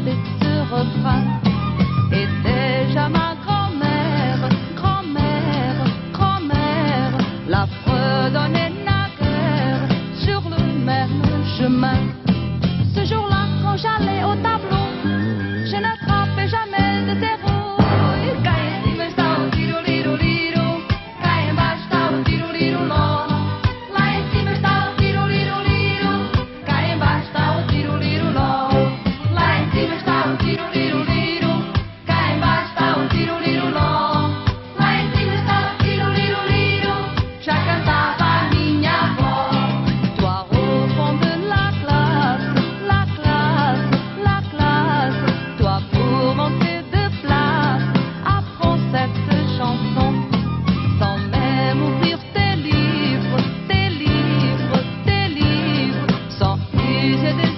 chanter ce refrain. Et déjà ma grand-mère, grand-mère, grand-mère, la fredonnait naguère sur le même chemin. Ce jour-là, quand j'allais au tableau, je n'attrapais jamais de zéro. Cá em cima está o tiro-liro-liro, cá embaixo está o tiro-liro-ló. Lá em cima está o tiro-liro-liro, cá embaixo está o tiro-liro-ló. Lá em cima está o tiro-liro-liro, cá embaixo está o tiro-liro-ló. Lá em cima está o tiro-liro-liro, já cantava a minha avó. Toi au fond de la classe, la classe, la classe, toi pour manquer de place, apprends cette chanson sans même ouvrir tes livres, tes livres, tes livres, sans user des